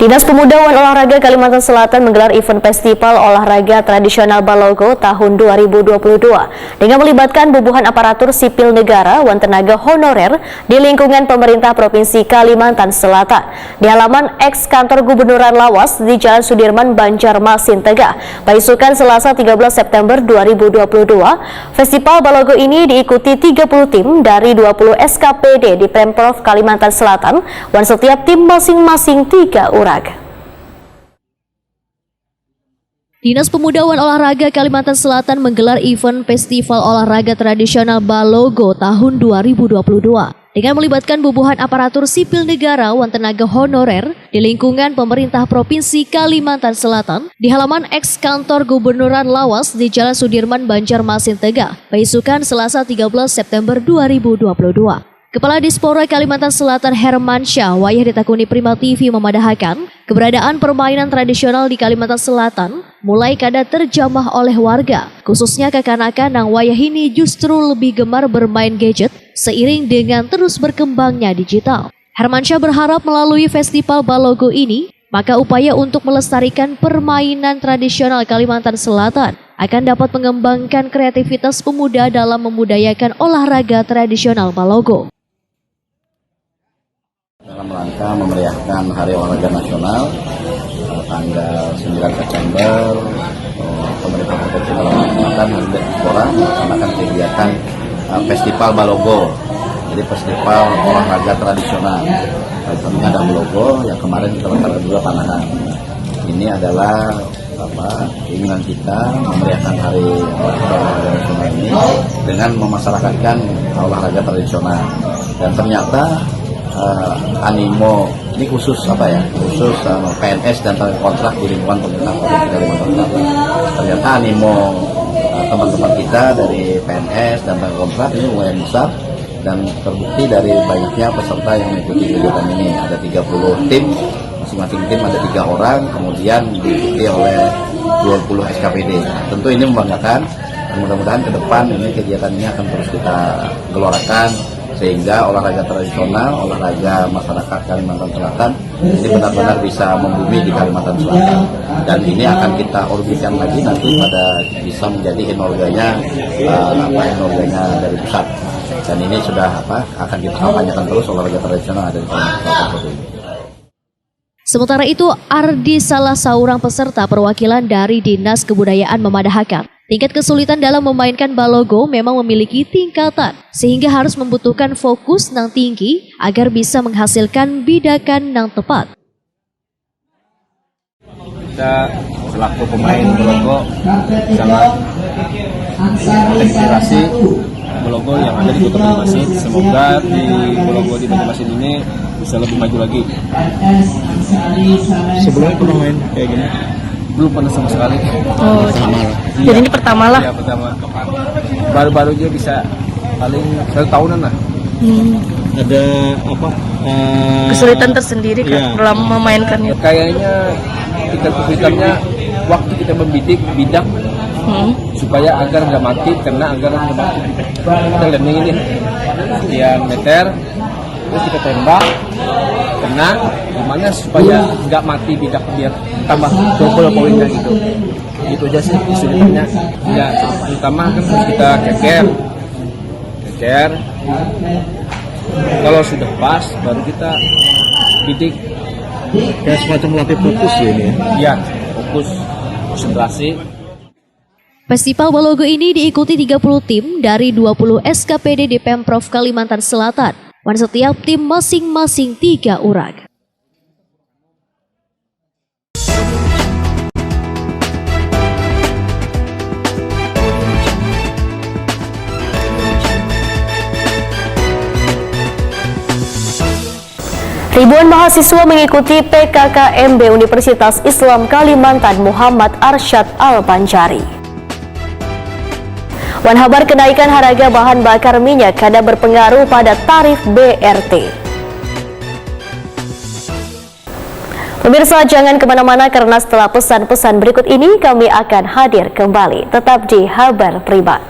Dinas Pemuda dan Olahraga Kalimantan Selatan menggelar event festival olahraga tradisional Balogo tahun 2022 dengan melibatkan bubuhan aparatur sipil negara dan tenaga honorer di lingkungan pemerintah Provinsi Kalimantan Selatan di halaman eks kantor Gubernuran Lawas di Jalan Sudirman, Banjarmasin, Tegah. Paisukan Selasa 13 September 2022, festival Balogo ini diikuti 30 tim dari 20 SKPD di Pemprov Kalimantan Selatan dan setiap tim masing-masing 3 orang. Dinas Pemuda dan Olahraga Kalimantan Selatan menggelar event festival olahraga tradisional Balogo tahun 2022 dengan melibatkan bubuhan aparatur sipil negara dan tenaga honorer di lingkungan pemerintah Provinsi Kalimantan Selatan di halaman eks kantor Gubernuran Lawas di Jalan Sudirman, Banjarmasin, Tegah, Paisukan Selasa 13 September 2022. Kepala Dispora Kalimantan Selatan Hermansyah wayah ditakuni Prima TV memadahkan keberadaan permainan tradisional di Kalimantan Selatan mulai kada terjamah oleh warga, khususnya kekanakan yang wayah ini justru lebih gemar bermain gadget seiring dengan terus berkembangnya digital. Hermansyah berharap melalui festival Balogo ini, maka upaya untuk melestarikan permainan tradisional Kalimantan Selatan akan dapat mengembangkan kreativitas pemuda dalam membudayakan olahraga tradisional Balogo. Dalam rangka memeriahkan Hari Olahraga Nasional tanggal 9 September, pemerintah Provinsi Kalimantan Selatan dan Dispora melaksanakan kegiatan Festival Balogo. Jadi festival olahraga tradisional. Kami ada Balogo yang kemarin kita laksanakan juga Panahan. Ini adalah keinginan kita memeriahkan Hari Olahraga Nasional ini dengan memasyarakatkan olahraga tradisional. Dan ternyata animo ini khusus PNS dan tenaga kontrak di lingkungan pemerintah Provinsi Kalimantan Selatan. Ternyata animo teman-teman kita dari PNS dan tenaga kontrak ini lumayan besar dan terbukti dari banyaknya peserta yang mengikuti kegiatan ini. Ada 30 tim, masing-masing tim ada 3 orang, kemudian diikuti oleh 20 SKPD. Tentu ini membanggakan. Mudah-mudahan ke depan ini kegiatan ini akan terus kita gelorakan sehingga olahraga tradisional, olahraga masyarakat Kalimantan Selatan ini benar-benar bisa membumi di Kalimantan Selatan. Dan ini akan kita orbitkan lagi nanti pada bisa menjadi enorganya dari pusat. Dan ini sudah akan kita kampanyekan terus olahraga tradisional ada di Kalimantan Selatan. Sementara itu, Ardi salah seorang peserta perwakilan dari Dinas Kebudayaan memadahkan tingkat kesulitan dalam memainkan Balogo memang memiliki tingkatan, sehingga harus membutuhkan fokus yang tinggi agar bisa menghasilkan bidakan yang tepat. Kita selaku pemain Balogo sangat menginspirasi Balogo yang ada di Kota Banjarmasin. Semoga di Balogo di Banjarmasin ini bisa lebih maju lagi. Sebelumnya pernah main kayak gini? Belum pernah sama sekali. Oh, jadi ini pertama lah. Iya, pertama. Baru-baru aja bisa paling 1 tahunan lah. Ada Kesulitan tersendiri kan dalam memainkannya? Kayaknya tingkat kesulitannya waktu kita bidak supaya agar nggak mati, karena agar nggak mati kita landing ini sekian meter, terus kita tembak kena gimana supaya nggak mati bidak biar tambah double poinnya gitu. Itu aja sih kesulitannya. Ya, terutama kan kita keker. Kalau sudah pas baru kita bidik. Kayak semacam latih fokus ya ini. Ya, fokus konsentrasi. Festival Balogo ini diikuti 30 tim dari 20 SKPD di Pemprov Kalimantan Selatan. Dan setiap tim masing-masing 3 orang. Ribuan mahasiswa mengikuti PKKMB Universitas Islam Kalimantan Muhammad Arsyad Al-Banjari. Wan kabar kenaikan harga bahan bakar minyak kada berpengaruh pada tarif BRT. Pemirsa, jangan kemana-mana karena setelah pesan-pesan berikut ini kami akan hadir kembali. Tetap di Kabar Prima.